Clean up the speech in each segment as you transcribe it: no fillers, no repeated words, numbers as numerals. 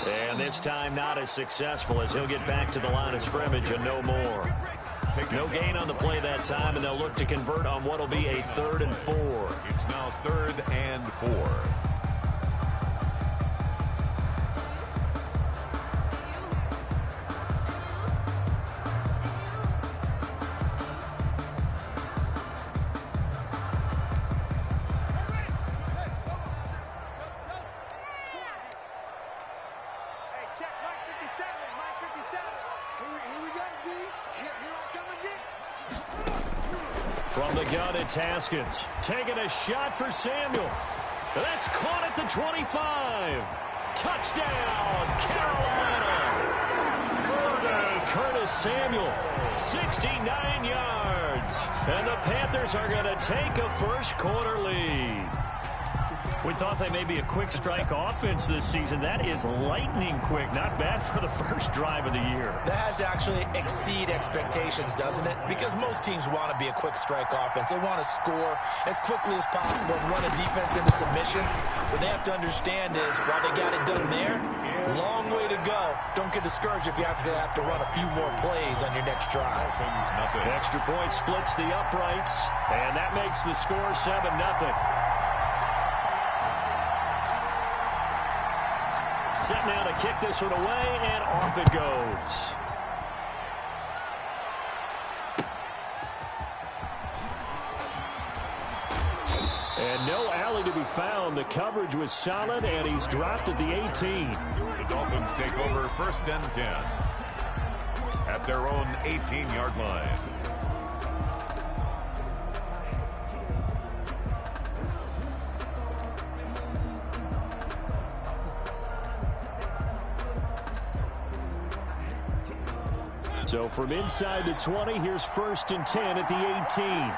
And this time not as successful as he'll get back to the line of scrimmage and no more. No gain on the play that time, and they'll look to convert on what will be a 3rd and 4. It's now 3rd and 4. From the gun, it's Haskins. Taking a shot for Samuel. That's caught at the 25. Touchdown, Carolina. Curtis Samuel, 69 yards. And the Panthers are going to take a first-quarter lead. We thought they may be a quick strike offense this season. That is lightning quick. Not bad for the first drive of the year. That has to actually exceed expectations, doesn't it? Because most teams want to be a quick strike offense. They want to score as quickly as possible and run a defense into submission. What they have to understand is, while they got it done there, long way to go. Don't get discouraged if you have to run a few more plays on your next drive. Extra point splits the uprights, and that makes the score 7-0. Set now to kick this one away, and off it goes. And no alley to be found. The coverage was solid, and he's dropped at the 18. The Dolphins take over 1st and 10 at their own 18-yard line. So from inside the 20, here's 1st and 10 at the 18.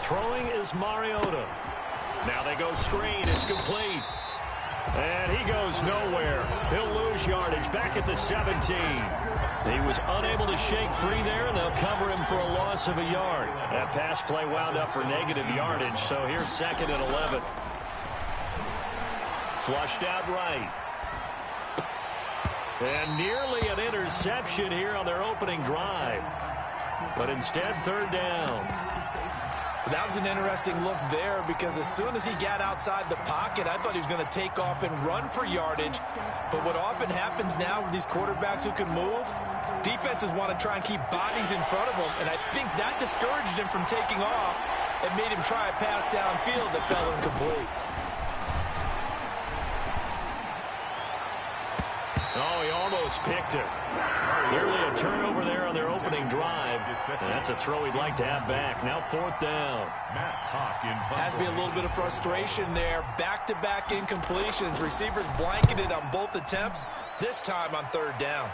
Throwing is Mariota. Now they go screen. It's complete. And he goes nowhere. He'll lose yardage back at the 17. He was unable to shake free there, and they'll cover him for a loss of a yard. That pass play wound up for negative yardage, so here's 2nd and 11. Flushed out right. And nearly an interception here on their opening drive. But instead, 3rd down. That was an interesting look there, because as soon as he got outside the pocket, I thought he was going to take off and run for yardage. But what often happens now with these quarterbacks who can move, defenses want to try and keep bodies in front of them, and I think that discouraged him from taking off and made him try a pass downfield that fell incomplete. Oh, he almost picked it. Nearly a turnover there on their opening drive. And that's a throw he'd like to have back. Now 4th down. Has to be a little bit of frustration there. Back-to-back incompletions. Receivers blanketed on both attempts. This time on 3rd down.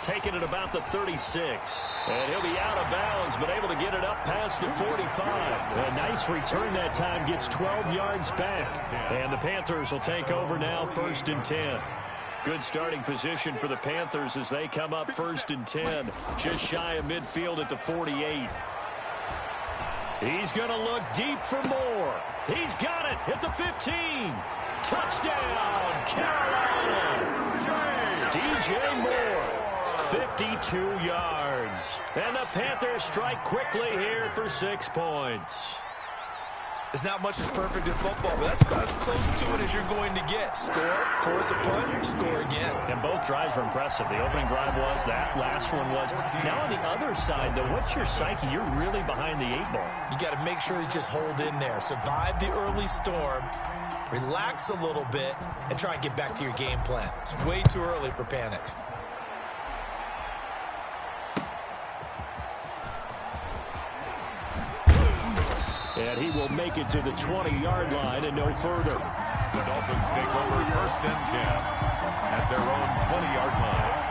Taking it about the 36. And he'll be out of bounds, but able to get it up past the 45. A nice return that time, gets 12 yards back. And the Panthers will take over now, 1st and 10. Good starting position for the Panthers as they come up 1st and 10. Just shy of midfield at the 48. He's going to look deep for more. He's got it at the 15. Touchdown, Carolina. DJ Moore. 52 yards. And the Panthers strike quickly here for 6 points. There's not much that's perfect in football, but that's about as close to it as you're going to get. Score, force a punt, score again. And both drives were impressive. The opening drive was, that last one was. Now on the other side, though, what's your psyche? You're really behind the 8 ball. You got to make sure you just hold in there. Survive the early storm, relax a little bit, and try and get back to your game plan. It's way too early for panic. And he will make it to the 20-yard line and no further. The Dolphins take over 1st and 10 at their own 20-yard line.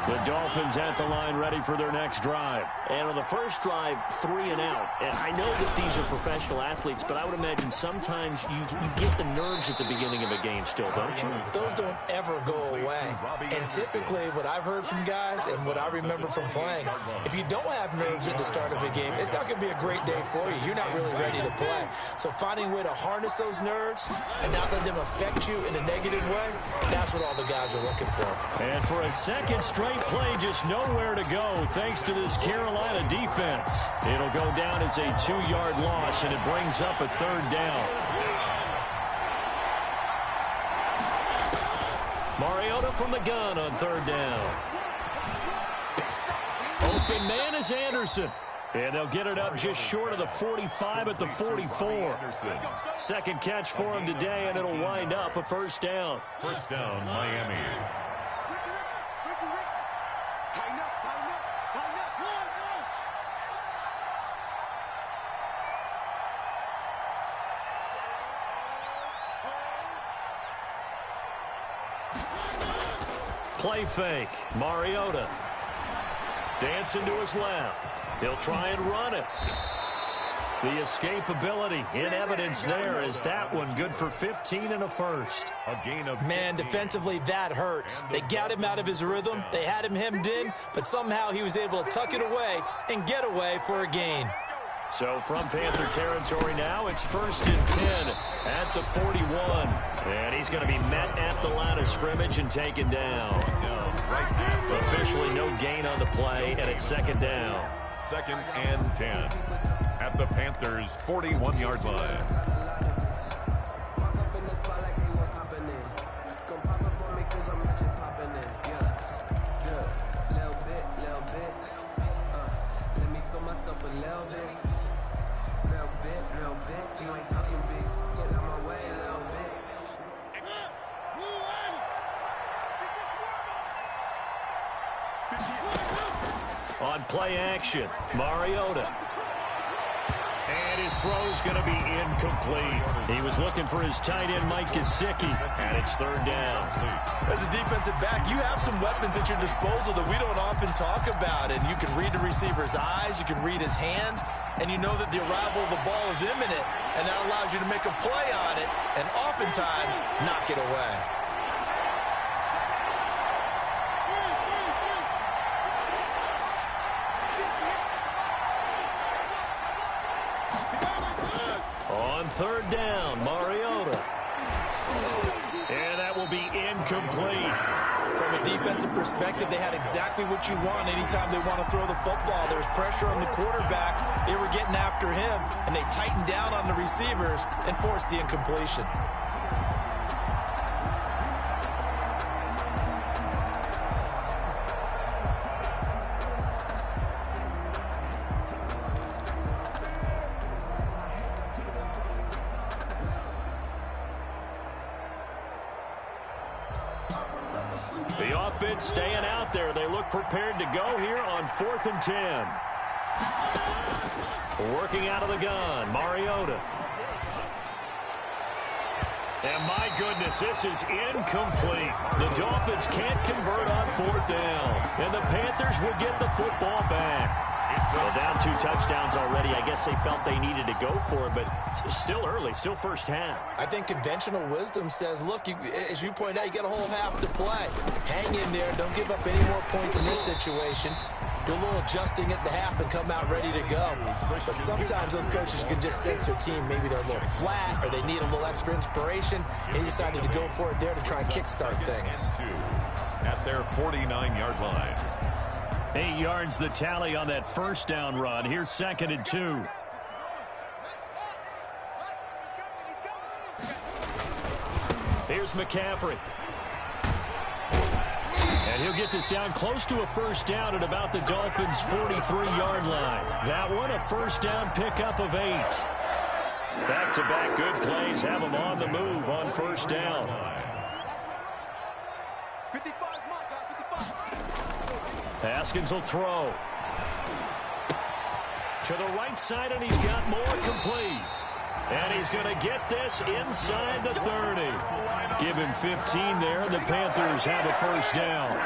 The Dolphins at the line ready for their next drive. And on the first drive, 3 and out. And I know that these are professional athletes, but I would imagine sometimes you get the nerves at the beginning of a game still, don't you? Those don't ever go away. And typically what I've heard from guys and what I remember from playing, if you don't have nerves at the start of a game, it's not going to be a great day for you. You're not really ready to play. So finding a way to harness those nerves and not let them affect you in a negative way, that's what all the guys are looking for. And for a second straight play, just nowhere to go thanks to this Carolina defense. It'll go down as a 2-yard loss, and it brings up a 3rd down. Mariota from the gun on 3rd down. Open man is Anderson. And they'll get it up just short of the 45 at the 44. Second catch for him today, and it'll wind up a 1st down. 1st down, Miami. Play fake. Mariota. Dancing to his left. He'll try and run it. The escapability in evidence there is that one good for 15 and a 1st. A gain of Man, defensively, that hurts. They got him out of his rhythm. They had him hemmed in, but somehow he was able to tuck it away and get away for a gain. So from Panther territory now, it's 1st and 10 at the 41. And he's going to be met at the line of scrimmage and taken down. Officially no gain on the play, and it's 2nd down. 2nd and 10 at the Panthers' 41-yard line. On play action, Mariota. And his throw's going to be incomplete. He was looking for his tight end, Mike Gesicki, and it's 3rd down. As a defensive back, you have some weapons at your disposal that we don't often talk about, and you can read the receiver's eyes, you can read his hands, and you know that the arrival of the ball is imminent, and that allows you to make a play on it and oftentimes knock it away. On 3rd down, Mariota. And that will be incomplete. From a defensive perspective, they had exactly what you want anytime they want to throw the football. There was pressure on the quarterback. They were getting after him, and they tightened down on the receivers and forced the incompletion. The offense staying out there. They look prepared to go here on 4th and 10. Working out of the gun, Mariota. And my goodness, this is incomplete. The Dolphins can't convert on 4th down. And the Panthers will get the football back. Well, down 2 touchdowns already. I guess they felt they needed to go for it, but still early, still first half. I think conventional wisdom says, look, as you point out, you got a whole half to play. Hang in there. Don't give up any more points in this situation. Do a little adjusting at the half and come out ready to go. But sometimes those coaches can just sense their team. Maybe they're a little flat or they need a little extra inspiration, and he decided to go for it there to try and kickstart things. At their 49-yard line. 8 yards the tally on that 1st down run. Here's 2nd and 2. Here's McCaffrey. And he'll get this down close to a 1st down at about the Dolphins' 43-yard line. That one, a 1st down pickup of 8. Back-to-back good plays have them on the move on 1st down. Haskins will throw. To the right side, and he's got more complete. And he's going to get this inside the 30. Give him 15 there, and the Panthers have a 1st down.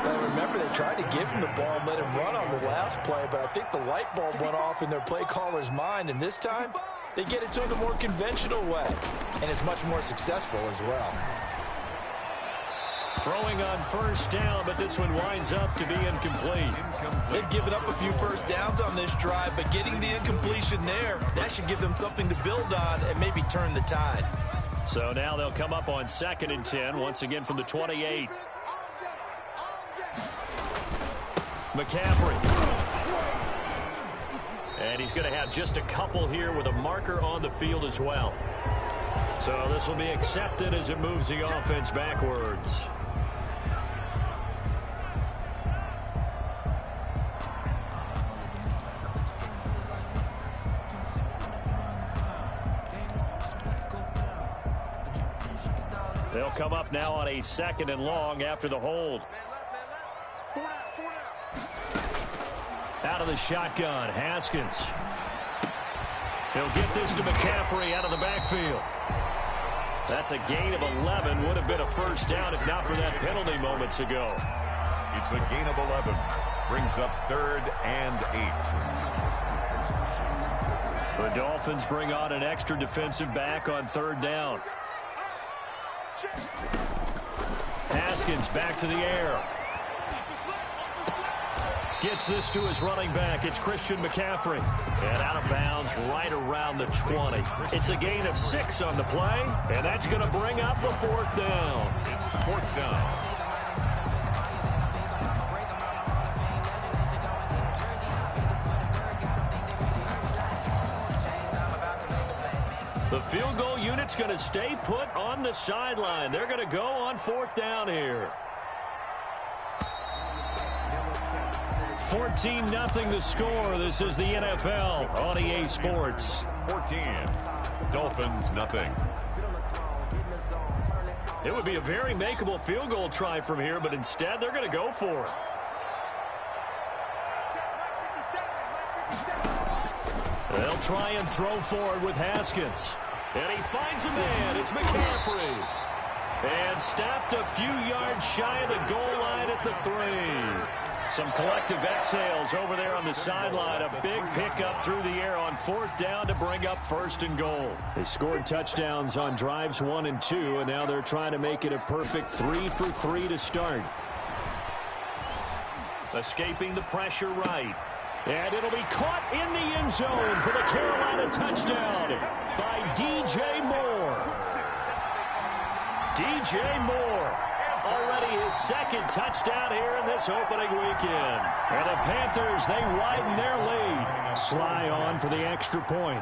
Well, remember, they tried to give him the ball and let him run on the last play, but I think the light bulb went off in their play caller's mind, and this time they get it to him the more conventional way, and it's much more successful as well. Throwing on first down, but this one winds up to be incomplete. They've given up a few first downs on this drive, but getting the incompletion there, that should give them something to build on and maybe turn the tide. So now they'll come up on 2nd and 10, once again from the 28. McCaffrey. And he's going to have just a couple here with a marker on the field as well. So this will be accepted as it moves the offense backwards. They'll come up now on a 2nd and long after the hold. Out of the shotgun, Haskins. He'll get this to McCaffrey out of the backfield. That's a gain of 11. Would have been a first down if not for that penalty moments ago. It's a gain of 11. Brings up 3rd and 8. The Dolphins bring on an extra defensive back on 3rd down. Haskins back to the air. Gets this to his running back. It's Christian McCaffrey. And out of bounds right around the 20. It's a gain of 6 on the play. And that's going to bring up the 4th down. It's 4th down. The field goal unit's going to stay put on the sideline. They're going to go on 4th down here. 14-0 the score. This is the NFL on EA Sports. 14. Dolphins, nothing. It would be a very makeable field goal try from here, but instead they're going to go for it. They'll try and throw forward with Haskins. And he finds a man. It's McCaffrey. And stopped a few yards shy of the goal line at the 3. Some collective exhales over there on the sideline. A big pickup through the air on 4th down to bring up 1st and goal. They scored touchdowns on drives 1 and 2, and now they're trying to make it a perfect 3 for 3 to start. Escaping the pressure right. And it'll be caught in the end zone for the Carolina touchdown by DJ Moore. DJ Moore, already his 2nd touchdown here in this opening weekend. And the Panthers, they widen their lead. Sly on for the extra point.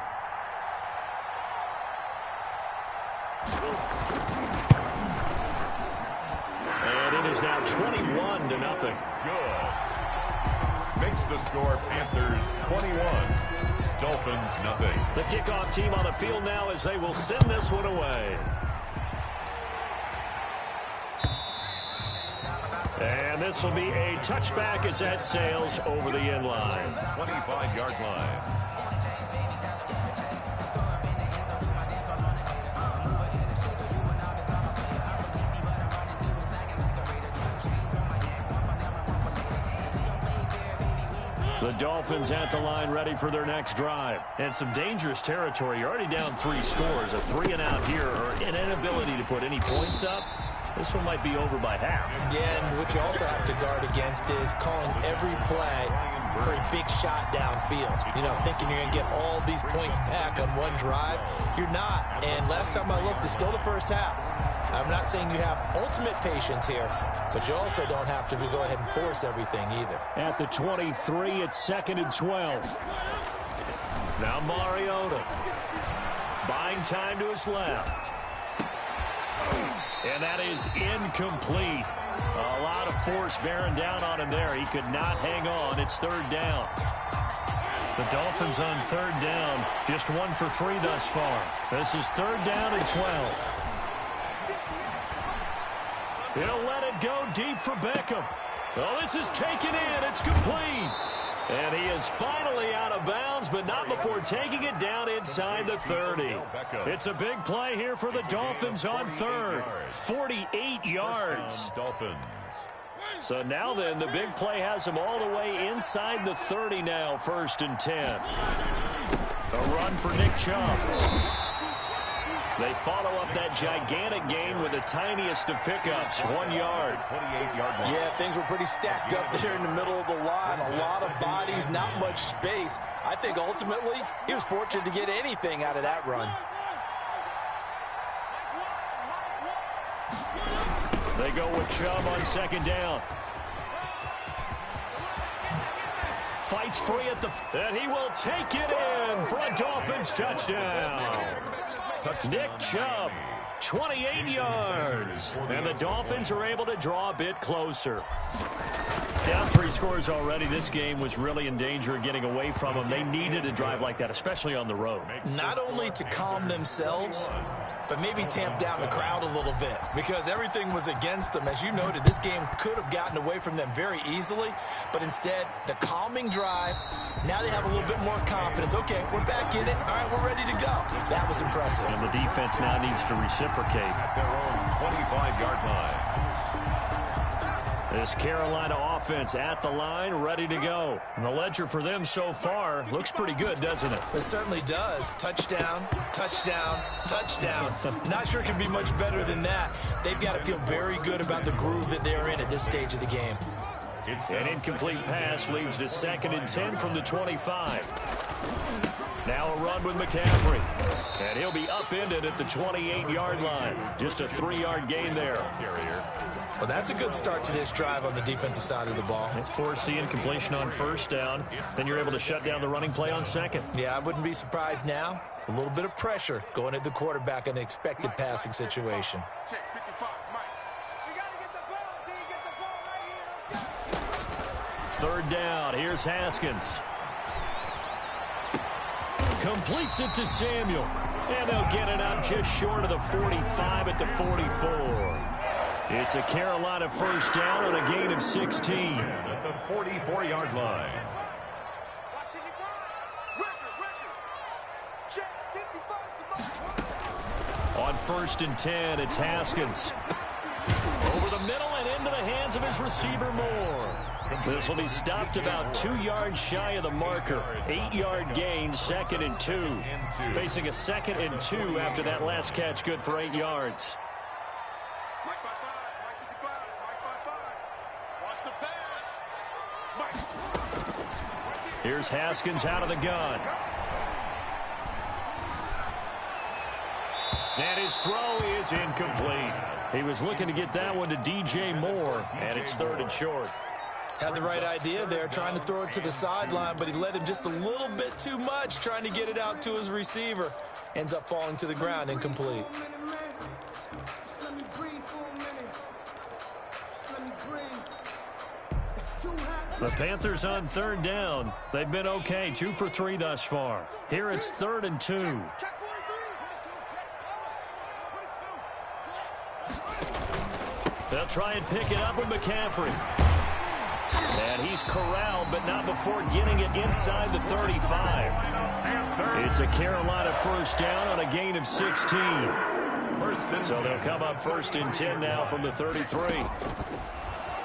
And it is now 21-0. Good. Makes the score Panthers 21. Dolphins, nothing. The kickoff team on the field now as they will send this one away. And this will be a touchback as that sails over the end line. 25-yard line. The Dolphins at the line ready for their next drive. And some dangerous territory. You're already down 3 scores. A 3-and-out here or an inability to put any points up. This one might be over by half. Yeah, and what you also have to guard against is calling every play for a big shot downfield. You know, thinking you're going to get all these points back on one drive. You're not. And last time I looked, it's still the first half. I'm not saying you have ultimate patience here, but you also don't have to go ahead and force everything either. At the 23, it's 2nd and 12. Now Mariota. Buying time to his left. And that is incomplete. A lot of force bearing down on him there. He could not hang on. It's 3rd down. The Dolphins on 3rd down. Just 1 for 3 thus far. This is 3rd down and 12. He'll let it go deep for Beckham. Oh, this is taken in. It's complete. And he is finally out of bounds, but not before taking it down inside the 30. It's a big play here for the Dolphins on 3rd. 48 yards. Dolphins. So now then, the big play has him all the way inside the 30 now, 1st and 10. A run for Nick Chubb. They follow up that gigantic gain with the tiniest of pickups, 1 yard. 28-yard line. Yeah, things were pretty stacked up there in the middle of the line. A lot of bodies, not much space. I think ultimately he was fortunate to get anything out of that run. They go with Chubb on 2nd down. Fights free at the... And he will take it in for a Dolphins touchdown. Nick Chubb, 28 yards. And the Dolphins are able to draw a bit closer. Down 3 scores already. This game was really in danger of getting away from them. They needed a drive like that, especially on the road. Not only to calm themselves, but maybe tamp down the crowd a little bit because everything was against them. As you noted, this game could have gotten away from them very easily, but instead, the calming drive, now they have a little bit more confidence. Okay, we're back in it. All right, we're ready to go. That was impressive. And the defense now needs to reciprocate. At their own 25-yard line. This Carolina offense at the line, ready to go. And the ledger for them so far looks pretty good, doesn't it? It certainly does. Touchdown, touchdown, touchdown. Not sure it can be much better than that. They've got to feel very good about the groove that they're in at this stage of the game. An incomplete pass leads to 2nd and 10 from the 25. Now a run with McCaffrey. And he'll be upended at the 28-yard line. Just a 3-yard gain there. Well, that's a good start to this drive on the defensive side of the ball. Force the incompletion on 1st down. Then you're able to shut down the running play on 2nd. Yeah, I wouldn't be surprised now. A little bit of pressure going at the quarterback in an expected passing situation. Check 55, Mike. You got to get the ball. D, get the ball right here. 3rd down. Here's Haskins. Completes it to Samuel. And they'll get it out just short of the 45 at the 44. It's a Carolina 1st down on a gain of 16. At the 44-yard line. On 1st and 10, it's Haskins. Over the middle and into the hands of his receiver, Moore. This will be stopped about 2 yards shy of the marker. 8-yard gain, 2nd and 2. Facing a 2nd and 2 after that last catch, good for 8 yards. Here's Haskins out of the gun. And his throw is incomplete. He was looking to get that one to DJ Moore, and it's 3rd and short. Had the right idea there, trying to throw it to the sideline, but he led him just a little bit too much, trying to get it out to his receiver. Ends up falling to the ground, incomplete. The Panthers on 3rd down. They've been okay, 2 for 3 thus far. Here it's 3rd and 2. They'll try and pick it up with McCaffrey. And he's corralled, but not before getting it inside the 35. It's a Carolina 1st down on a gain of 16. So they'll come up 1st and 10 now from the 33.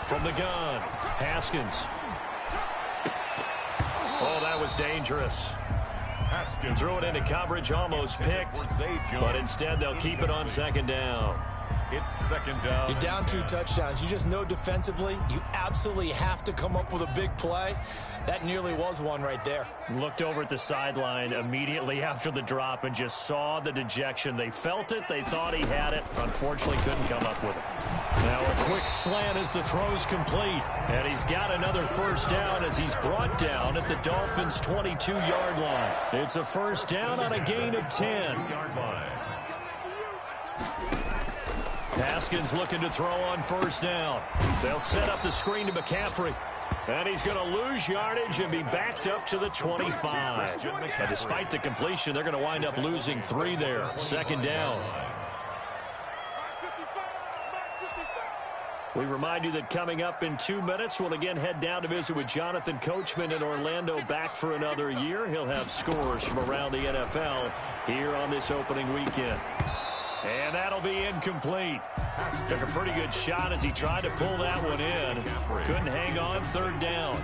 From the gun, Haskins. Oh, that was dangerous. Haskins threw it into coverage, almost picked. But instead, they'll keep it on 2nd down. It's 2nd down. You're down 2 touchdowns. You just know defensively, you absolutely have to come up with a big play. That nearly was one right there. Looked over at the sideline immediately after the drop and just saw the dejection. They felt it. They thought he had it. Unfortunately, couldn't come up with it. Now a quick slant as the throw's complete. And he's got another 1st down as he's brought down at the Dolphins' 22-yard line. It's a 1st down on a gain of 10. Haskins looking to throw on 1st down. They'll set up the screen to McCaffrey. And he's going to lose yardage and be backed up to the 25. But despite the completion, they're going to wind up losing 3 there. 2nd down. We remind you that coming up in 2 minutes, we'll again head down to visit with Jonathan Coachman in Orlando, back for another year. He'll have scores from around the NFL here on this opening weekend. And that'll be incomplete. Took a pretty good shot as he tried to pull that one in. Couldn't hang on. Third down.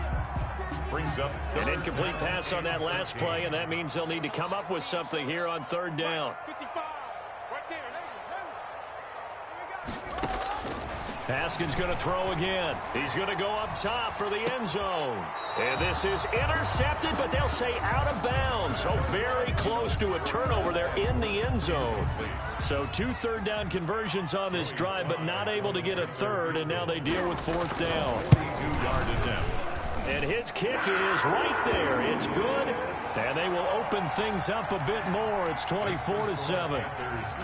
Brings up An incomplete pass on that last play, and that means they'll need to come up with something here on third down. Haskins going to throw again. He's going to go up top for the end zone. And this is intercepted, but they'll say out of bounds. So very close to a turnover there in the end zone. So 2 third-down conversions on this drive, but not able to get a third, and now they deal with fourth down. 2-yard attempt. And his kick is right there. It's good, and they will open things up a bit more. It's 24-7.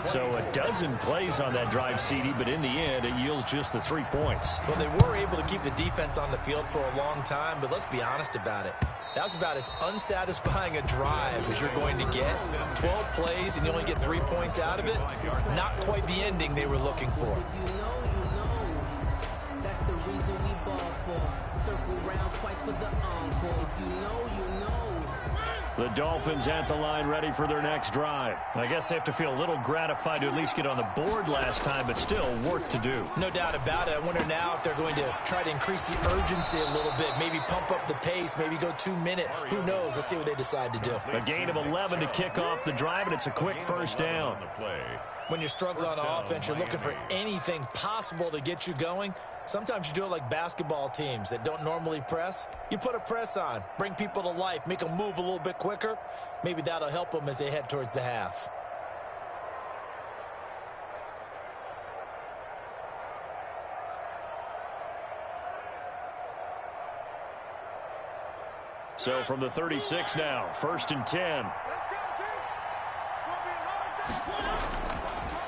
So a dozen plays on that drive, CD, but in the end, it yields just the 3 points. Well, they were able to keep the defense on the field for a long time, but let's be honest about it. That was about as unsatisfying a drive as you're going to get. 12 plays, and you only get 3 points out of it. Not quite the ending they were looking for. You know, that's the reason we ball for. Circle round twice for the encore. If you know, you know. The Dolphins at the line ready for their next drive. I guess they have to feel a little gratified to at least get on the board last time, but still work to do. No doubt about it. I wonder now if they're going to try to increase the urgency a little bit, maybe pump up the pace, maybe go 2 minute. Who knows? Let's see what they decide to do. A gain of 11 to kick off the drive, and it's a quick first down. When you're struggling on offense, you're looking for anything possible to get you going. Sometimes you do it like basketball teams that don't normally press. You put a press on, bring people to life, make them move a little bit quicker. Maybe that'll help them as they head towards the half. So from the 36 now, 1st and 10.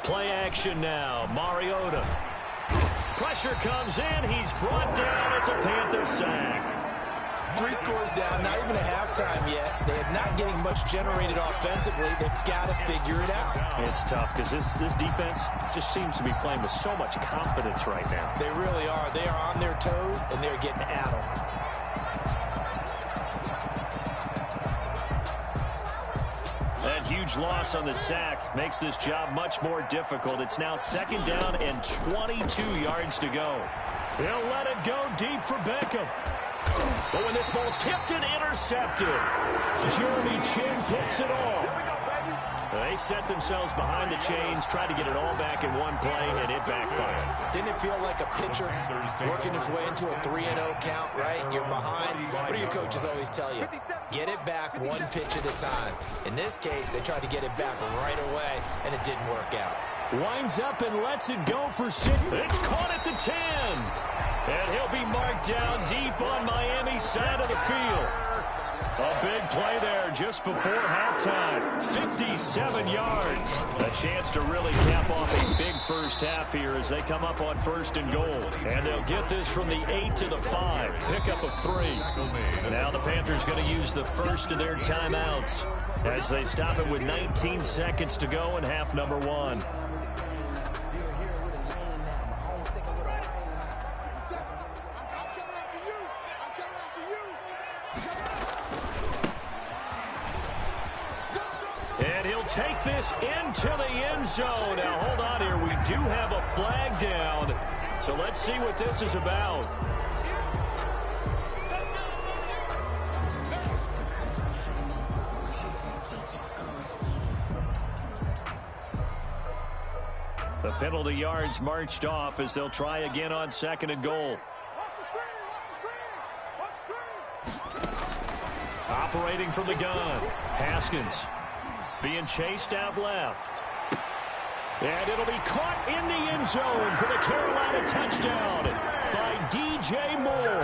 Play action now, Mariota. Pressure comes in. He's brought down. It's a Panther sack. 3 scores down, not even a halftime yet. They are not getting much generated offensively. They've got to figure it out. It's tough because this defense just seems to be playing with so much confidence right now. They really are. They are on their toes, and they're getting at them. That huge loss on the sack makes this job much more difficult. It's now 2nd down and 22 yards to go. They'll let it go deep for Beckham. But when this ball's tipped and intercepted, Jeremy Chin picks it off. They set themselves behind the chains, tried to get it all back in one play, and it backfired. Didn't it feel like a pitcher working his way into a 3-0 count, right? You're behind. What do your coaches always tell you? Get it back 1 pitch at a time. In this case, they tried to get it back right away, and it didn't work out. Winds up and lets it go for 6. It's caught at the 10. And he'll be marked down deep on Miami's side of the field. A big play there just before halftime. 57 yards. A chance to really cap off a big first half here as they come up on 1st and goal. And they'll get this from the 8 to the 5. Pickup of 3. Now the Panthers going to use the first of their timeouts as they stop it with 19 seconds to go in half number 1. Take this into the end zone. Now, hold on here. We do have a flag down. So let's see what this is about. The penalty yards marched off as they'll try again on 2nd and goal. Operating from the gun. Haskins. Being chased out left. And it'll be caught in the end zone for the Carolina touchdown by DJ Moore.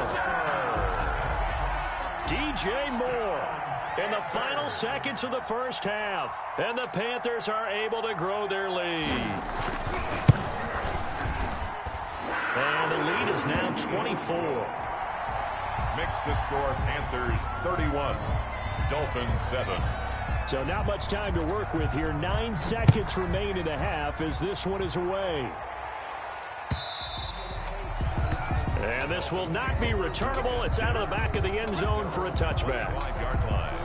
DJ Moore in the final seconds of the first half. And the Panthers are able to grow their lead. And the lead is now 24. Mix the score, Panthers 31, Dolphins 7. So not much time to work with here. 9 seconds remain in the half as this one is away. And this will not be returnable. It's out of the back of the end zone for a touchback. 5-yard line.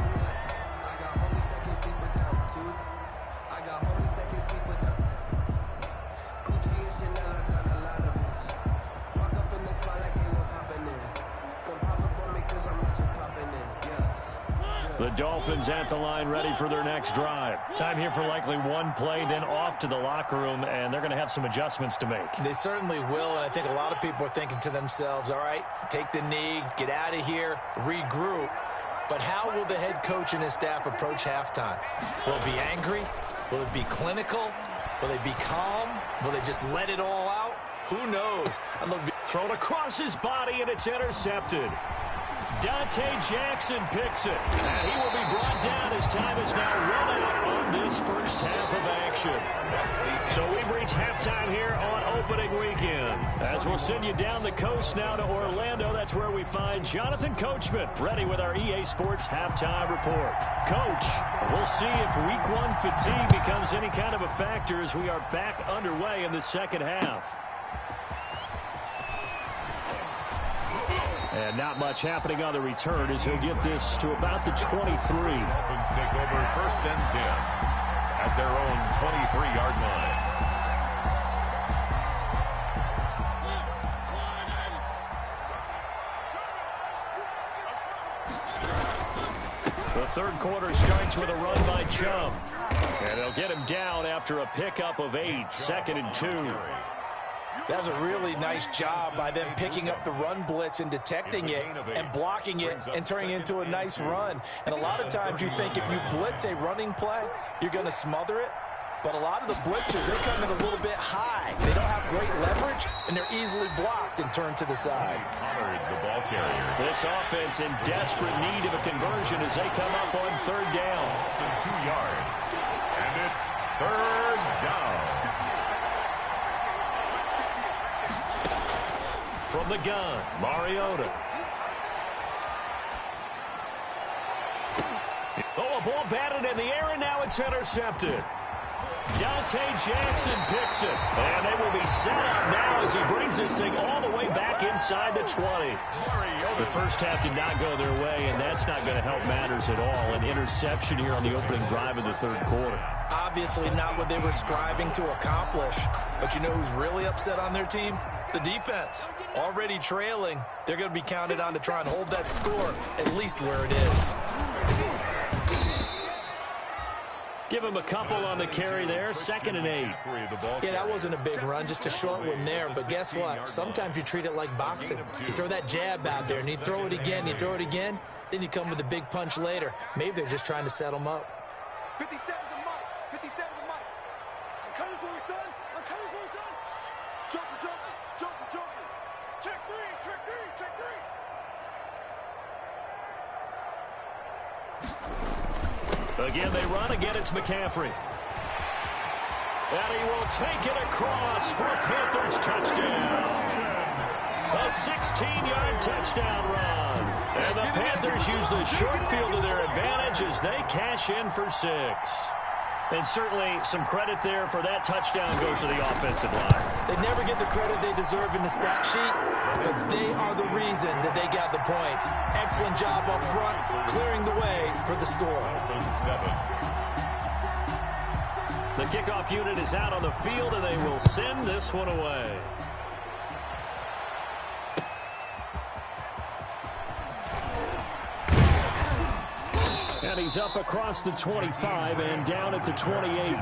Dolphins at the line, ready for their next drive. Time here for likely one play, then off to the locker room, and they're going to have some adjustments to make. They certainly will, and I think a lot of people are thinking to themselves, all right, take the knee, get out of here, regroup. But how will the head coach and his staff approach halftime? Will it be angry? Will it be clinical? Will they be calm? Will they just let it all out? Who knows? Thrown across his body, and it's intercepted. Dante Jackson picks it, and he will be brought down as time is now run out on this first half of action. So we've reached halftime here on opening weekend. As we'll send you down the coast now to Orlando, that's where we find Jonathan Coachman, ready with our EA Sports halftime report. Coach, we'll see if week one fatigue becomes any kind of a factor as we are back underway in the second half. And not much happening on the return as he'll get this to about the 23. Dolphins take over 1st and 10 at their own 23-yard line. The third quarter starts with a run by Chubb. And they'll get him down after a pickup of 8, 2nd and 2. That was a really nice job by them picking up the run blitz and detecting it and blocking it and turning it into a nice run. And a lot of times you think if you blitz a running play, you're going to smother it. But a lot of the blitzers, they come in a little bit high. They don't have great leverage, and they're easily blocked and turned to the side. The ball carrier. This offense in desperate need of a conversion as they come up on 3rd down. 2 yards. And it's 3rd down. From the gun, Mariota. Oh, a ball batted in the air, and now it's intercepted. Dante Jackson picks it, and they will be set up now as he brings this thing all the way back inside the 20. The first half did not go their way, and that's not going to help matters at all. An interception here on the opening drive of the third quarter. Obviously not what they were striving to accomplish. But you know who's really upset on their team? The defense. Already trailing, they're going to be counted on to try and hold that score at least where it is. Give him a couple on the carry there, 2nd and 8. Yeah, that wasn't a big run, just a short one there. But guess what? Sometimes you treat it like boxing. You throw that jab out there, and you throw it again, you throw it again, then you come with a big punch later. Maybe they're just trying to set them up. 57 to Mike. 57 to Mike. I'm coming for you, son. I'm coming for you, son. Jumper, jumper, jumper, jumper. Check 3, check 3, check 3. Again, they run. Again, it's McCaffrey. And he will take it across for a Panthers touchdown. A 16-yard touchdown run. And the Panthers use the short field to their advantage as they cash in for 6. And certainly some credit there for that touchdown goes to the offensive line. They never get the credit they deserve in the stat sheet, but they are the reason that they got the points. Excellent job up front, clearing the way for the score. The kickoff unit is out on the field, and they will send this one away. And he's up across the 25 and down at the 28.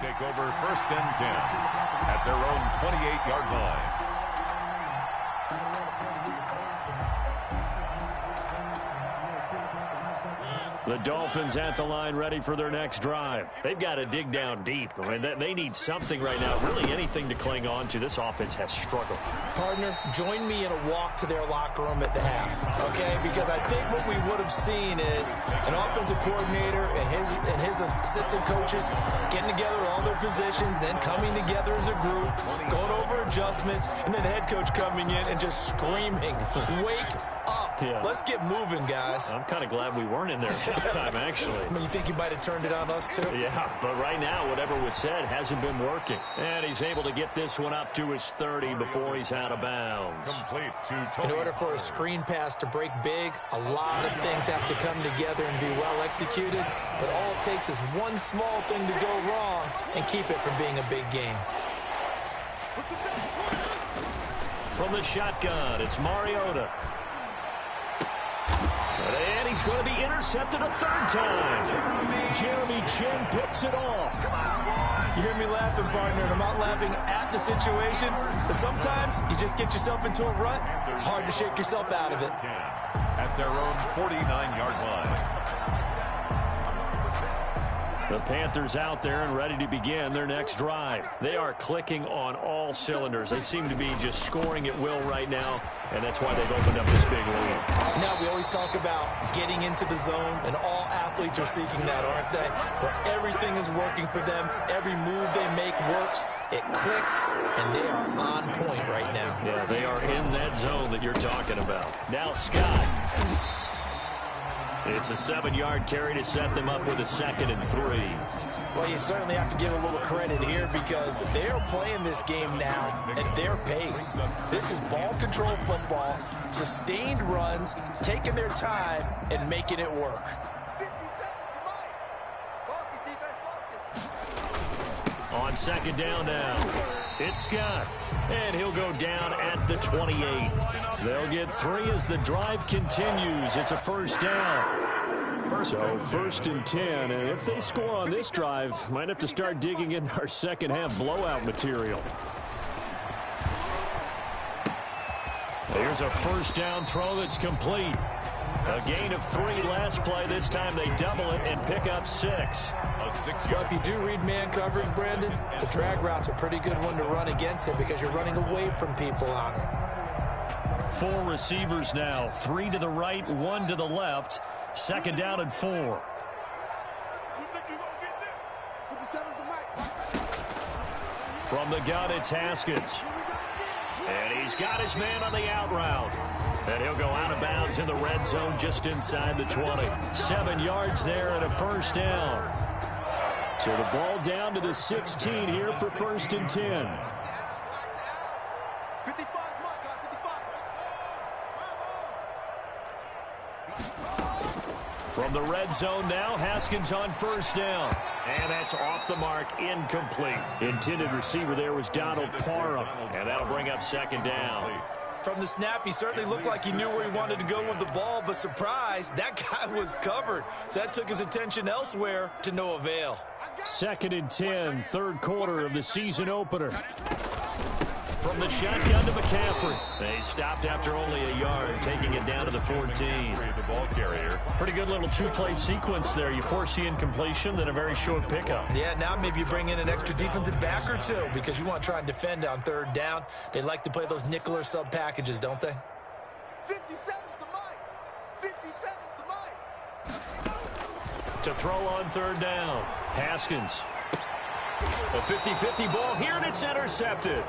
Take over 1st and 10 at their own 28-yard line. The Dolphins at the line, ready for their next drive. They've got to dig down deep. I mean, they need something right now, really anything to cling on to. This offense has struggled. Partner, join me in a walk to their locker room at the half, okay? Because I think what we would have seen is an offensive coordinator and his assistant coaches getting together with all their positions, then coming together as a group, going over adjustments, and then the head coach coming in and just screaming, wake up. Yeah. Let's get moving, guys. I'm kind of glad we weren't in there at halftime, actually. I mean, you think you might have turned it on us, too? Yeah, but right now, whatever was said hasn't been working. And he's able to get this one up to his 30 before he's out of bounds. Complete to Tony. In order for a screen pass to break big, a lot of things have to come together and be well executed. But all it takes is one small thing to go wrong and keep it from being a big game. From the shotgun, it's Mariota. And he's going to be intercepted a third time. Jeremy Chin picks it off. You hear me laughing, partner, and I'm not laughing at the situation. But sometimes you just get yourself into a rut. It's hard to shake yourself out of it. At their own 49-yard line. The Panthers out there and ready to begin their next drive. They are clicking on all cylinders. They seem to be just scoring at will right now, and that's why they've opened up this big lead. Now, we always talk about getting into the zone, and all athletes are seeking that, aren't they? Where everything is working for them. Every move they make works. It clicks, and they are on point right now. Yeah, they are in that zone that you're talking about. Now Scott. It's a 7-yard carry to set them up with a 2nd and 3. Well, you certainly have to give a little credit here because they're playing this game now at their pace. This is ball control football, sustained runs, taking their time, and making it work. 50 seconds to Mike. Focus, defense, focus. On 2nd down now, it's Scott. And he'll go down at the 28. They'll get 3 as the drive continues. It's a 1st down. So 1st and 10. And if they score on this drive, might have to start digging in our second half blowout material. Here's a 1st down throw that's complete. A gain of 3 last play. This time they double it and pick up 6. Well, if you do read man coverage, Brandon, the drag route's a pretty good one to run against it because you're running away from people on it. 4 receivers now. 3 to the right, 1 to the left. 2nd down and 4. From the gun, it's Haskins. And he's got his man on the out route. And he'll go out of bounds in the red zone just inside the 20. 7 yards there and a 1st down. So the ball down to the 16 here for 1st and 10. 55 Mike, guys, 55. From the red zone now, Haskins on 1st down. And that's off the mark, incomplete. Intended receiver there was Donald Parham. And that'll bring up 2nd down. From the snap, he certainly looked like he knew where he wanted to go with the ball, but surprise, that guy was covered. So that took his attention elsewhere to no avail. 2nd and 10, 3rd quarter of the season opener. From the shotgun to McCaffrey. They stopped after only a yard, taking it down to the 14. The ball carrier. Pretty good little 2-play sequence there. You force the incompletion, then a very short pickup. Yeah, now maybe you bring in an extra defensive back or 2 because you want to try and defend on 3rd down. They like to play those nickel or sub packages, don't they? 50 seconds to Mike. 50 seconds to Mike. To throw on 3rd down. Haskins. A 50-50 ball here, and it's intercepted.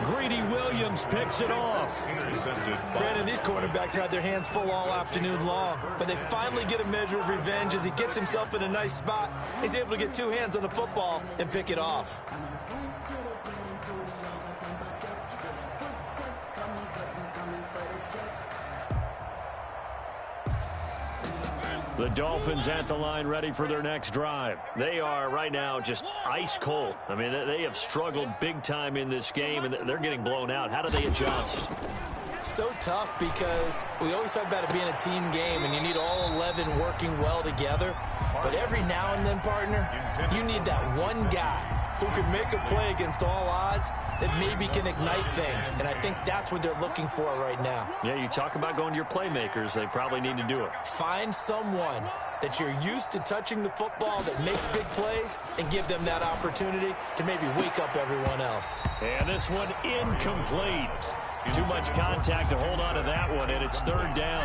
Greedy Williams picks it off. Intercepted. Brandon, these quarterbacks had their hands full all afternoon long, but they finally get a measure of revenge as he gets himself in a nice spot. He's able to get 2 hands on the football and pick it off. The Dolphins at the line ready for their next drive. They are right now just ice cold. I mean, they have struggled big time in this game, and they're getting blown out. How do they adjust? So tough because we always talk about it being a team game, and you need all 11 working well together. But every now and then, partner, you need that one guy who can make a play against all odds that maybe can ignite things. And I think that's what they're looking for right now. Yeah, you talk about going to your playmakers. They probably need to do it. Find someone that you're used to touching the football that makes big plays and give them that opportunity to maybe wake up everyone else. And this one incomplete. Too much contact to hold on to that one, and it's 3rd down.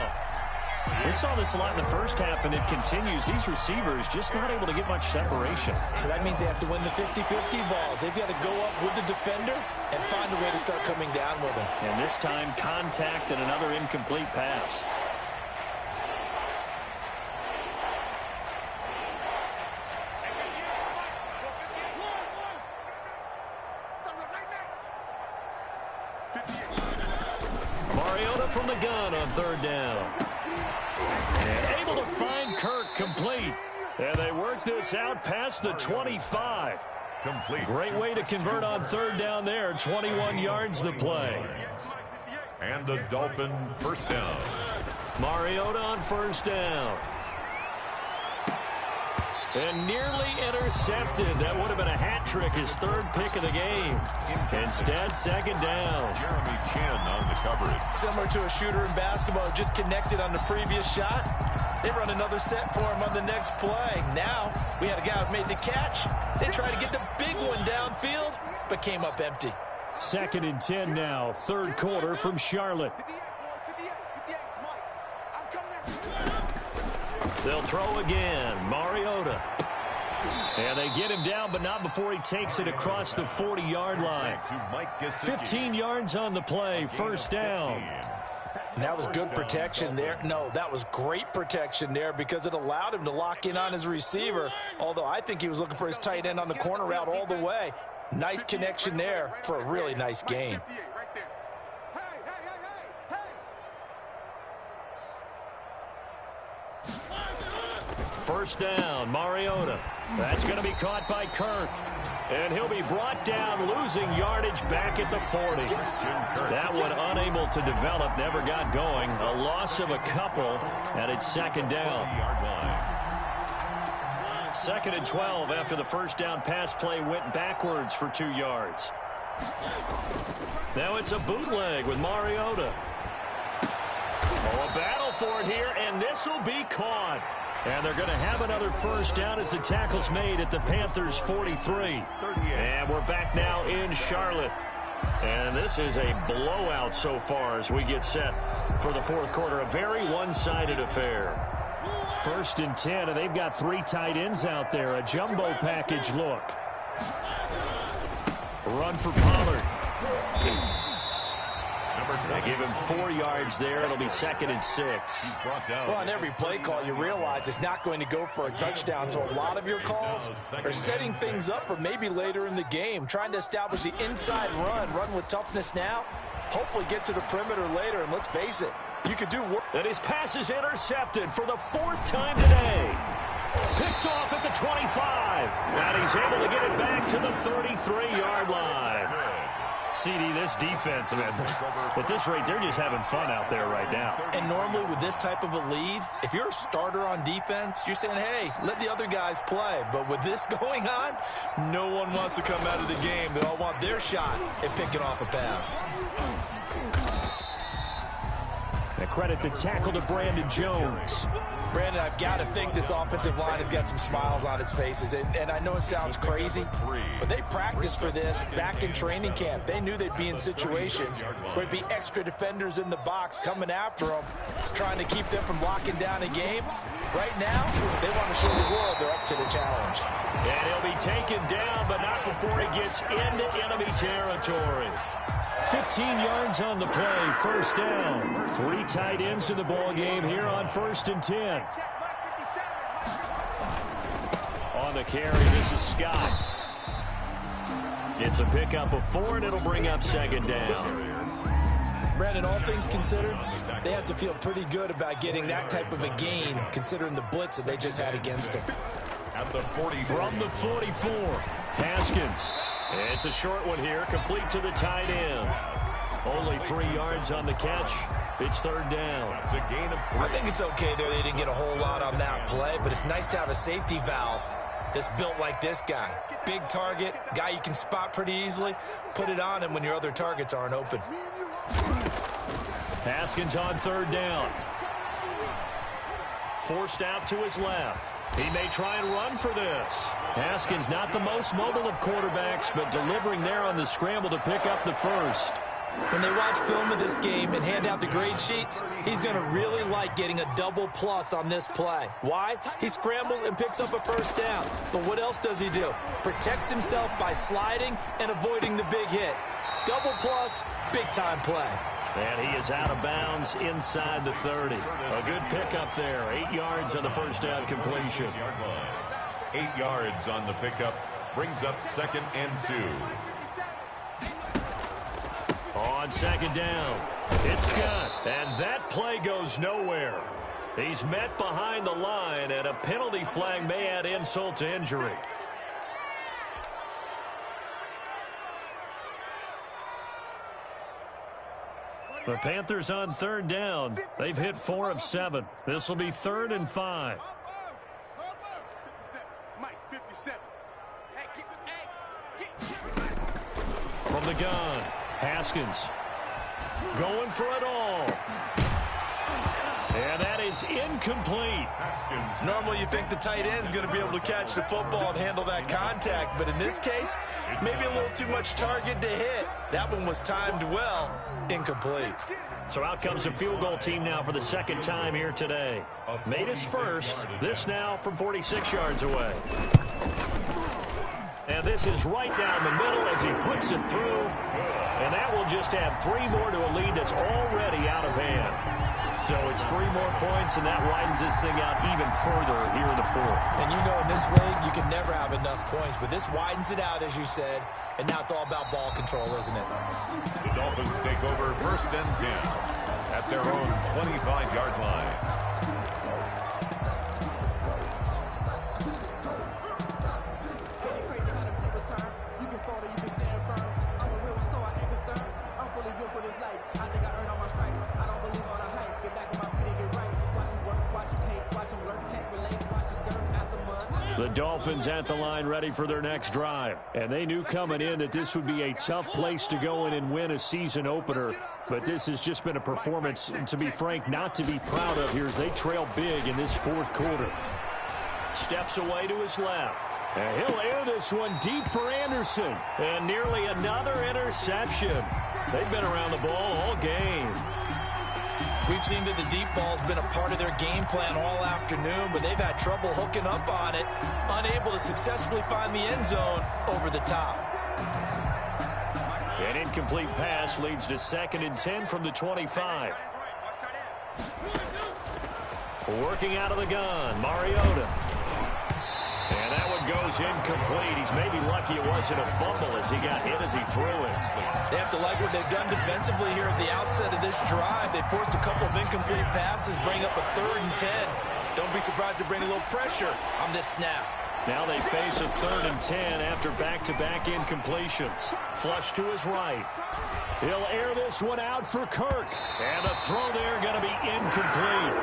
We saw this a lot in the first half, and it continues. These receivers just not able to get much separation. So that means they have to win the 50-50 balls. They've got to go up with the defender and find a way to start coming down with them. And this time, contact and another incomplete pass. from the gun on third down. And able to find Kirk complete. And they work this out past the 25. Complete. Great way to convert on third down there. 21 yards the play. And the Dolphin first down. Mariota on first down. And nearly intercepted. That would have been a hat trick, his third pick of the game. Instead, second down. Jeremy Chin on the coverage. Similar to a shooter in basketball, just connected on the previous shot. They run another set for him on the next play. Now, we had a guy who made the catch. They tried to get the big one downfield, but came up empty. 2nd and 10 now, third quarter from Charlotte. They'll throw again. Mariota. And they get him down, but not before he takes it across the 40-yard line. 15 yards on the play, first down. And that was good protection there. No, that was great protection there because it allowed him to lock in on his receiver, although I think he was looking for his tight end on the corner route all the way. Nice connection there for a really nice gain. First down, Mariota. That's going to be caught by Kirk. And he'll be brought down, losing yardage back at the 40. That one unable to develop, never got going. A loss of a couple, and it's second down. 2nd and 12 after the first down pass play went backwards for 2 yards. Now it's a bootleg with Mariota. Oh, a battle for it here, and this will be caught. And they're going to have another first down as the tackle's made at the Panthers' 43. And we're back now in Charlotte. And this is a blowout so far as we get set for the fourth quarter. A very one-sided affair. 1st and 10, and they've got 3 tight ends out there. A jumbo package look. Run for Pollard. They give him 4 yards there. It'll be 2nd and 6. Well, on every play call, you realize it's not going to go for a touchdown. So a lot of your calls are setting things up for maybe later in the game, trying to establish the inside run with toughness now, hopefully get to the perimeter later. And let's face it, you could do work. And his pass is intercepted for the 4th time today. Picked off at the 25. And he's able to get it back to the 33-yard line. CD, this defense, man, at this rate, they're just having fun out there right now. And normally with this type of a lead, if you're a starter on defense, you're saying, hey, let the other guys play. But with this going on, no one wants to come out of the game. They all want their shot at picking off a pass. And credit the tackle to Brandon Jones. Brandon, I've got to think this offensive line has got some smiles on its faces. And I know it sounds crazy, but they practiced for this back in training camp. They knew they'd be in situations where it'd be extra defenders in the box coming after them, trying to keep them from locking down a game. Right now, they want to show the world they're up to the challenge. And he'll be taken down, but not before he gets into enemy territory. 15 yards on the play, first down. 3 tight ends in the ball game here on 1st and 10. On the carry, this is Scott. It's a pickup of 4, and it'll bring up 2nd down. Brandon, all things considered, they have to feel pretty good about getting that type of a gain, considering the blitz that they just had against them. At the 44. From the 44, Haskins. It's a short one here, complete to the tight end. Only 3 yards on the catch. It's 3rd down. It's a gain of 3. I think it's okay there. They didn't get a whole lot on that play, but it's nice to have a safety valve that's built like this guy. Big target, guy you can spot pretty easily. Put it on him when your other targets aren't open. Haskins on 3rd down. Forced out to his left. He may try and run for this. Haskins not the most mobile of quarterbacks, but delivering there on the scramble to pick up the first. When they watch film of this game and hand out the grade sheets, he's going to really like getting a double plus on this play. Why? He scrambles and picks up a first down. But what else does he do? Protects himself by sliding and avoiding the big hit. Double plus, big-time play. And he is out of bounds inside the 30. A good pickup there. 8 yards on the first down completion. 8 yards on the pickup. Brings up 2nd and 2. On second down, it's Scott. And that play goes nowhere. He's met behind the line, and a penalty flag may add insult to injury. The Panthers on third down. They've hit 4 of 7. This will be 3rd and 5. 57. Mike, 57. From the gun, Haskins going for it all. And that is incomplete. Normally you think the tight end's going to be able to catch the football and handle that contact, but in this case, maybe a little too much target to hit. That one was timed well. Incomplete. So out comes a field goal team now for the second time here today. Made his first. This now from 46 yards away. And this is right down the middle as he puts it through. And that will just add 3 more to a lead that's already out of hand. So it's 3 more points, and that widens this thing out even further here in the 4th. And you know in this league, you can never have enough points, but this widens it out, as you said, and now it's all about ball control, isn't it? The Dolphins take over 1st and 10 at their own 25-yard line. The Dolphins at the line ready for their next drive. And they knew coming in that this would be a tough place to go in and win a season opener. But this has just been a performance, to be frank, not to be proud of here as they trail big in this 4th quarter. Steps away to his left. And he'll air this one deep for Anderson. And nearly another interception. They've been around the ball all game. We've seen that the deep ball's been a part of their game plan all afternoon, but they've had trouble hooking up on it, unable to successfully find the end zone over the top. An incomplete pass leads to 2nd and 10 from the 25. Working out of the gun, Mariota. And that one goes incomplete. He's maybe lucky it wasn't a fumble as he got hit as he threw it. They have to like what they've done defensively here at the outset of this drive. They forced a couple of incomplete passes, bring up a 3rd and 10. Don't be surprised to bring a little pressure on this snap. Now they face a 3rd and 10 after back-to-back incompletions. Flush to his right. He'll air this one out for Kirk. And the throw there going to be incomplete.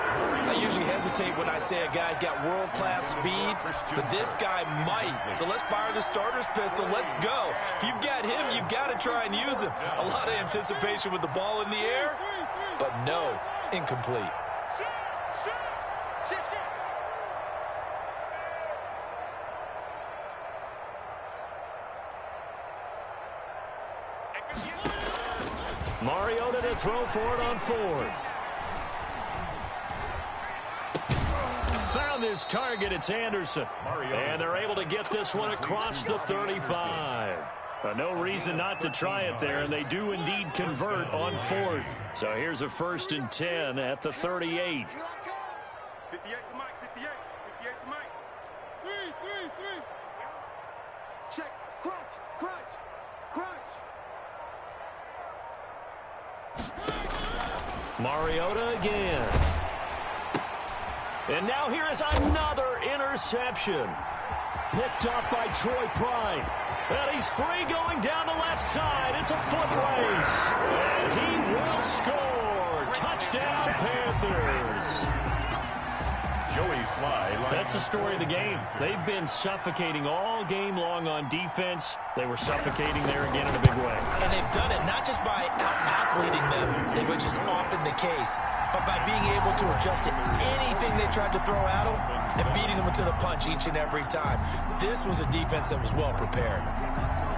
I usually hesitate when I say a guy's got world-class speed, but this guy might. So let's fire the starter's pistol. Let's go. If you've got him, you've got to try and use him. A lot of anticipation with the ball in the air, but no, incomplete. Mariota to throw for it on 4th. Found his target. It's Anderson. And they're able to get this one across the 35. No reason not to try it there, and they do indeed convert on 4th. So here's a 1st and 10 at the 38. 58 to Mike, 58. 58 to Mike. 3. Check. Crunch. Mariota again. And now here is another interception. Picked up by Troy Pride. And he's free going down the left side. It's a foot race. And he will score. Touchdown, Panthers. Joey Sly. That's the story of the game. They've been suffocating all game long on defense. They were suffocating there again in a big way. And they've done it not just by out-athleting them, which is often the case, but by being able to adjust to anything they tried to throw at them and beating them into the punch each and every time. This was a defense that was well prepared.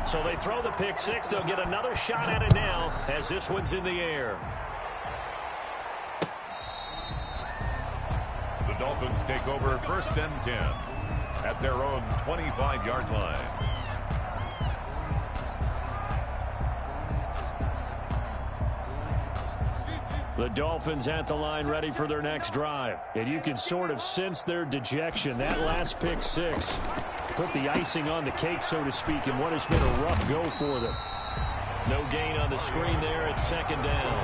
So they throw the pick six. They'll get another shot at it now as this one's in the air. The Dolphins take over 1st and 10 at their own 25-yard line. The Dolphins at the line ready for their next drive. And you can sort of sense their dejection. That last pick six put the icing on the cake, so to speak, in what has been a rough go for them. No gain on the screen there at second down.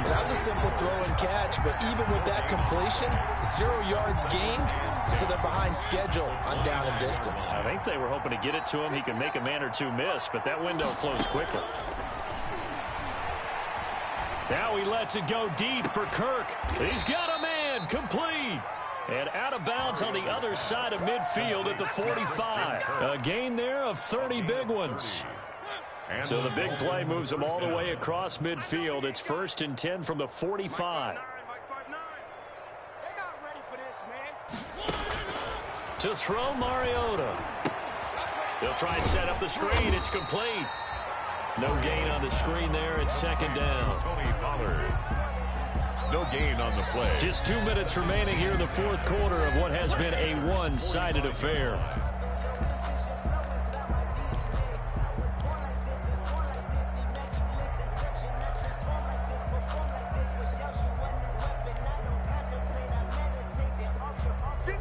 Well, that was a simple throw and catch, but even with that completion, 0 yards gained, so they're behind schedule on down and distance. I think they were hoping to get it to him. He could make a man or two miss, but that window closed quickly. Now he lets it go deep for Kirk. He's got a man, complete. And out of bounds on the other side of midfield at the 45. A gain there of 30 big ones. So the big play moves him all the way across midfield. It's 1st and 10 from the 45. To throw Mariota. They'll try and set up the screen. It's complete. No gain on the screen there at second down. Tony Pollard. No gain on the play. Just 2 minutes remaining here in the fourth quarter of what has been a one-sided affair.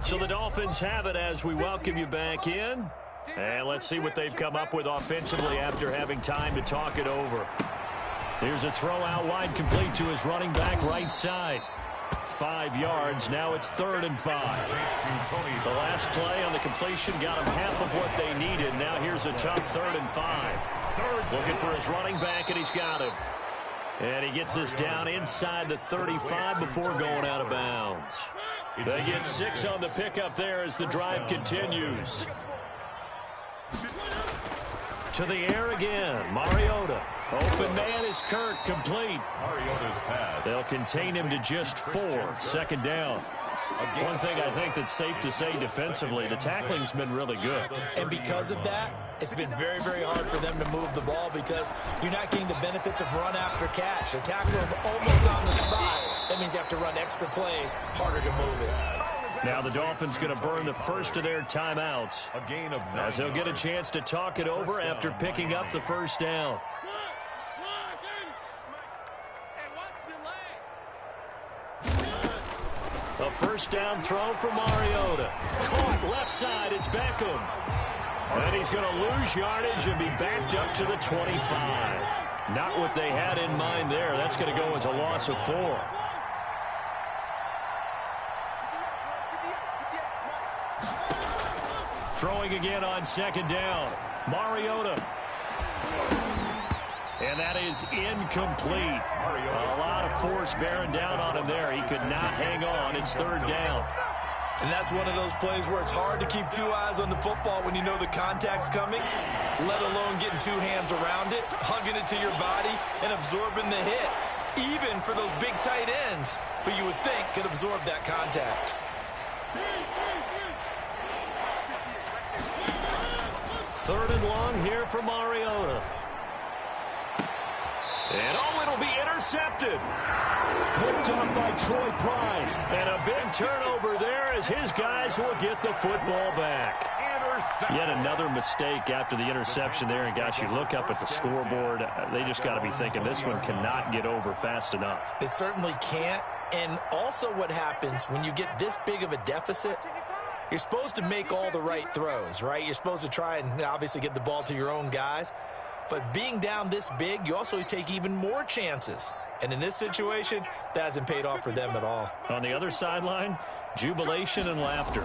So the Dolphins have it as we welcome you back in. And let's see what they've come up with offensively after having time to talk it over. Here's a throw out wide, complete to his running back right side. 5 yards. Now it's 3rd and 5. The last play on the completion got him half of what they needed. Now here's a tough 3rd and 5. Looking for his running back, and he's got him. And he gets us down inside the 35 before going out of bounds. They get 6 on the pickup there as the drive continues. To the air again. Mariota. Open man is Kirk, complete. Mariota's pass. They'll contain him to just 4. 2nd down. One thing I think that's safe to say defensively, the tackling's been really good. And because of that, it's been very, very hard for them to move the ball because you're not getting the benefits of run after catch. They tackle him almost on the spot. That means you have to run extra plays, harder to move it. Now the Dolphins going to burn the first of their timeouts. A gain of 9 as they'll get a chance to talk it over after picking up the first down. A first down throw for Mariota. Caught left side, it's Beckham. And he's going to lose yardage and be backed up to the 25. Not what they had in mind there. That's going to go as a loss of 4. Throwing again on 2nd down. Mariota. And that is incomplete. A lot of force bearing down on him there. He could not hang on. It's 3rd down. And that's one of those plays where it's hard to keep 2 eyes on the football when you know the contact's coming, let alone getting 2 hands around it, hugging it to your body, and absorbing the hit. Even for those big tight ends, who you would think could absorb that contact. 3rd and long here for Mariota. And it'll be intercepted. Clipped off by Troy Pride. And a big turnover there as his guys will get the football back. Yet another mistake after the interception there. And, gosh, you look up at the scoreboard, they just got to be thinking this one cannot get over fast enough. It certainly can't. And also what happens when you get this big of a deficit, you're supposed to make all the right throws, right? You're supposed to try and obviously get the ball to your own guys. But being down this big, you also take even more chances. And in this situation, that hasn't paid off for them at all. On the other sideline, jubilation and laughter.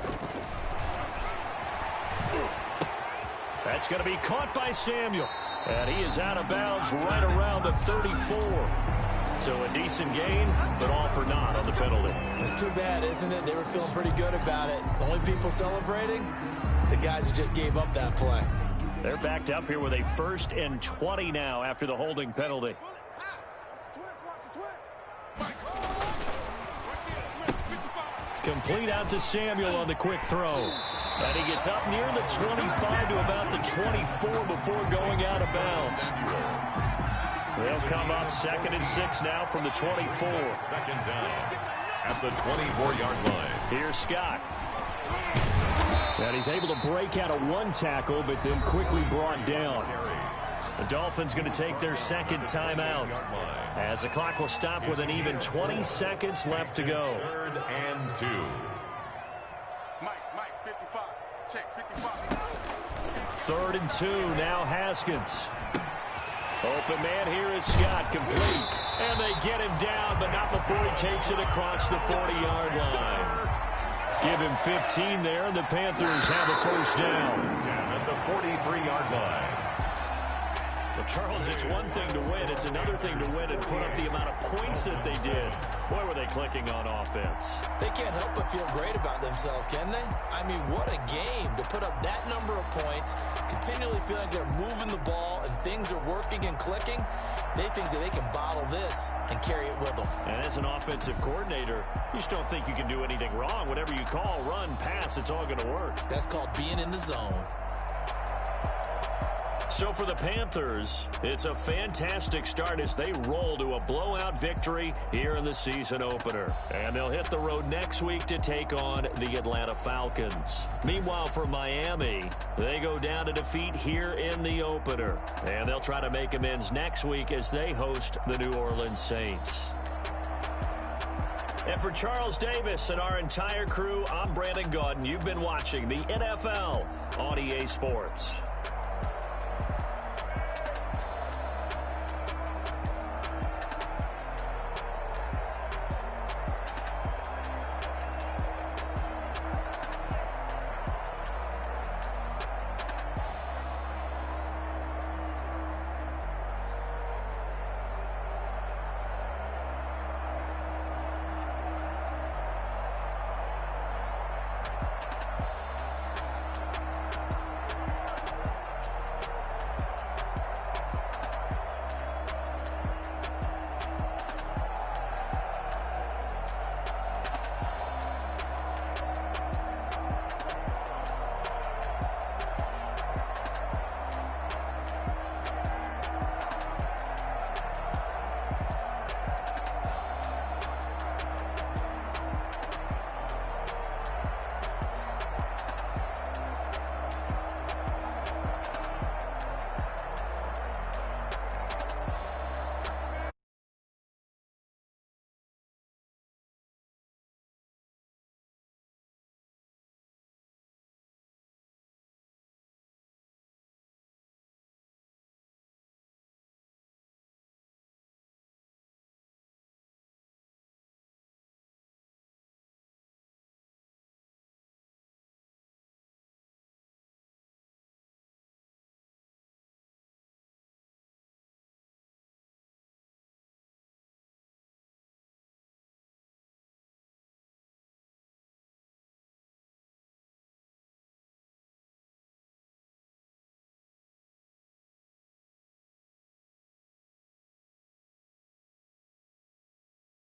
That's going to be caught by Samuel. And he is out of bounds right around the 34. So a decent gain, but all for naught on the penalty. It's too bad, isn't it? They were feeling pretty good about it. The only people celebrating, the guys who just gave up that play. They're backed up here with a 1st and 20 now after the holding penalty. Complete out to Samuel on the quick throw. And he gets up near the 25 to about the 24 before going out of bounds. They'll come up 2nd and 6 now from the 24. 2nd down at the 24-yard line. Here's Scott. And he's able to break out of 1 tackle, but then quickly brought down. The Dolphins going to take their 2nd timeout as the clock will stop with an even 20 seconds left to go. 3rd and 2. Mike, 55. Check, 55. 3rd and 2, now Haskins. Open man here is Scott, complete. And they get him down, but not before he takes it across the 40-yard line. Give him 15 there, and the Panthers have a first down. At the 43-yard line. Well, Charles, it's one thing to win. It's another thing to win and put up the amount of points that they did. Boy, were they clicking on offense. They can't help but feel great about themselves, can they? I mean, what a game to put up that number of points, continually feeling like they're moving the ball and things are working and clicking. They think that they can bottle this and carry it with them. And as an offensive coordinator, you just don't think you can do anything wrong. Whatever you call, run, pass, it's all going to work. That's called being in the zone. So for the Panthers, it's a fantastic start as they roll to a blowout victory here in the season opener. And they'll hit the road next week to take on the Atlanta Falcons. Meanwhile, for Miami, they go down to defeat here in the opener. And they'll try to make amends next week as they host the New Orleans Saints. And for Charles Davis and our entire crew, I'm Brandon Gaudin. You've been watching the NFL on EA Sports.